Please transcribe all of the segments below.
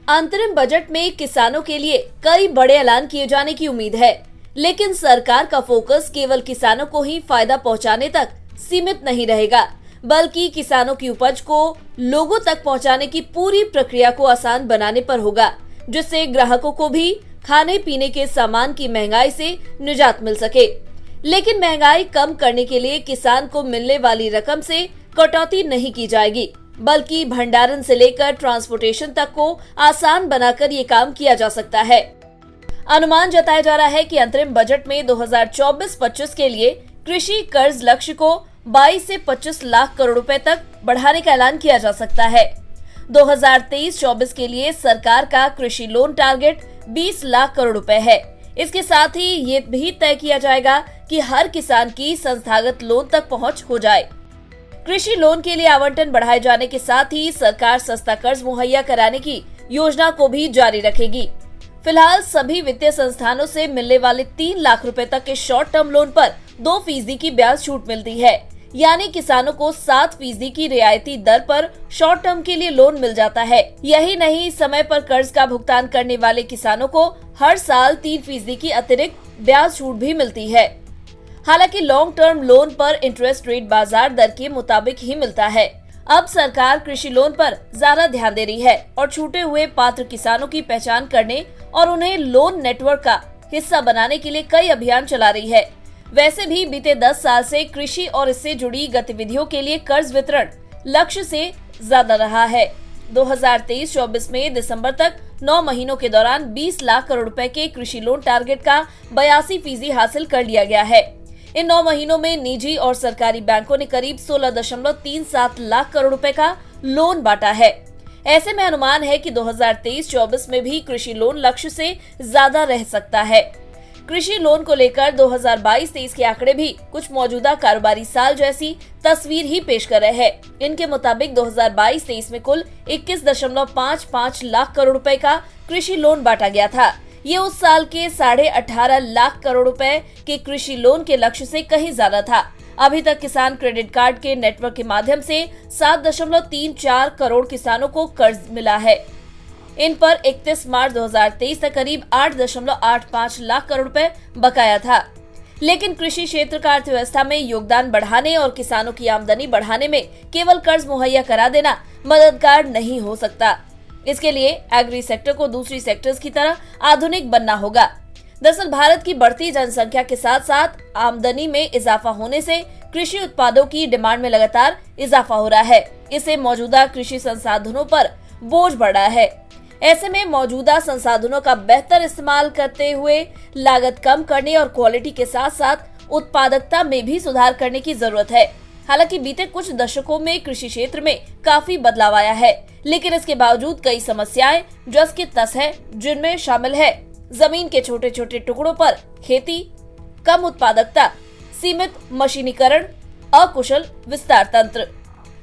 अंतरिम बजट में किसानों के लिए कई बड़े ऐलान किए जाने की उम्मीद है, लेकिन सरकार का फोकस केवल किसानों को ही फायदा पहुंचाने तक सीमित नहीं रहेगा, बल्कि किसानों की उपज को लोगों तक पहुंचाने की पूरी प्रक्रिया को आसान बनाने पर होगा, जिससे ग्राहकों को भी खाने पीने के सामान की महंगाई से निजात मिल सके। लेकिन महंगाई कम करने के लिए किसान को मिलने वाली रकम से कटौती नहीं की जाएगी, बल्कि भंडारण से लेकर ट्रांसपोर्टेशन तक को आसान बनाकर ये काम किया जा सकता है। अनुमान जताया जा रहा है कि अंतरिम बजट में 2024-25 के लिए कृषि कर्ज लक्ष्य को 22 से 25 लाख करोड़ रुपए तक बढ़ाने का ऐलान किया जा सकता है। 2023-24 के लिए सरकार का कृषि लोन टारगेट 20 लाख करोड़ रुपए है। इसके साथ ही ये भी तय किया जाएगा कि हर किसान की संस्थागत लोन तक पहुंच हो जाए। कृषि लोन के लिए आवंटन बढ़ाए जाने के साथ ही सरकार सस्ता कर्ज मुहैया कराने की योजना को भी जारी रखेगी। फिलहाल सभी वित्तीय संस्थानों से मिलने वाले 3 लाख रुपए तक के शॉर्ट टर्म लोन पर 2% की ब्याज छूट मिलती है, यानी किसानों को 7% की रियायती दर पर शॉर्ट टर्म के लिए लोन मिल जाता है। यही नहीं, समय पर कर्ज का भुगतान करने वाले किसानों को हर साल 3% की अतिरिक्त ब्याज छूट भी मिलती है। हालांकि लॉन्ग टर्म लोन पर इंटरेस्ट रेट बाजार दर के मुताबिक ही मिलता है। अब सरकार कृषि लोन पर ज्यादा ध्यान दे रही है और छूटे हुए पात्र किसानों की पहचान करने और उन्हें लोन नेटवर्क का हिस्सा बनाने के लिए कई अभियान चला रही है। वैसे भी बीते 10 साल से कृषि और इससे जुड़ी गतिविधियों के लिए कर्ज वितरण लक्ष्य से ज्यादा रहा है। 2023-24 में दिसंबर तक 9 महीनों के दौरान 20 लाख करोड़ रुपए के कृषि लोन टारगेट का 82% हासिल कर लिया गया है। इन 9 महीनों में निजी और सरकारी बैंकों ने करीब 16.37 लाख करोड़ रुपए का लोन बांटा है। ऐसे में अनुमान है कि 2023-24 में भी कृषि लोन लक्ष्य से ज्यादा रह सकता है। कृषि लोन को लेकर 2022-23 के आंकड़े भी कुछ मौजूदा कारोबारी साल जैसी तस्वीर ही पेश कर रहे हैं। इनके मुताबिक 2022-23 में कुल 21.55 लाख करोड़ रुपए का कृषि लोन बांटा गया था। ये उस साल के 18.5 लाख करोड़ रुपए के कृषि लोन के लक्ष्य से कहीं ज्यादा था। अभी तक किसान क्रेडिट कार्ड के नेटवर्क के माध्यम से 7.34 करोड़ किसानों को कर्ज मिला है। इन पर 31 मार्च 2023 तक करीब 8.85 लाख करोड़ रुपए बकाया था। लेकिन कृषि क्षेत्र का अर्थव्यवस्था में योगदान बढ़ाने और किसानों की आमदनी बढ़ाने में केवल कर्ज मुहैया करा देना मददगार नहीं हो सकता। इसके लिए एग्री सेक्टर को दूसरी सेक्टर्स की तरह आधुनिक बनना होगा। दरअसल भारत की बढ़ती जनसंख्या के साथ साथ आमदनी में इजाफा होने से कृषि उत्पादों की डिमांड में लगातार इजाफा हो रहा है। इससे मौजूदा कृषि संसाधनों पर बोझ बढ़ रहा है। ऐसे में मौजूदा संसाधनों का बेहतर इस्तेमाल करते हुए लागत कम करने और क्वालिटी के साथ साथ उत्पादकता में भी सुधार करने की जरूरत है। हालांकि बीते कुछ दशकों में कृषि क्षेत्र में काफी बदलाव आया है, लेकिन इसके बावजूद कई समस्याएं जस की तस है, जिनमें शामिल है जमीन के छोटे छोटे टुकड़ों पर खेती, कम उत्पादकता, सीमित मशीनीकरण, अकुशल विस्तार तंत्र,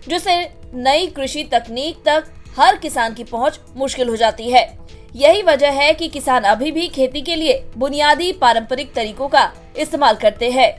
जिससे नई कृषि तकनीक तक हर किसान की पहुंच मुश्किल हो जाती है। यही वजह है कि किसान अभी भी खेती के लिए बुनियादी पारंपरिक तरीकों का इस्तेमाल करते हैं।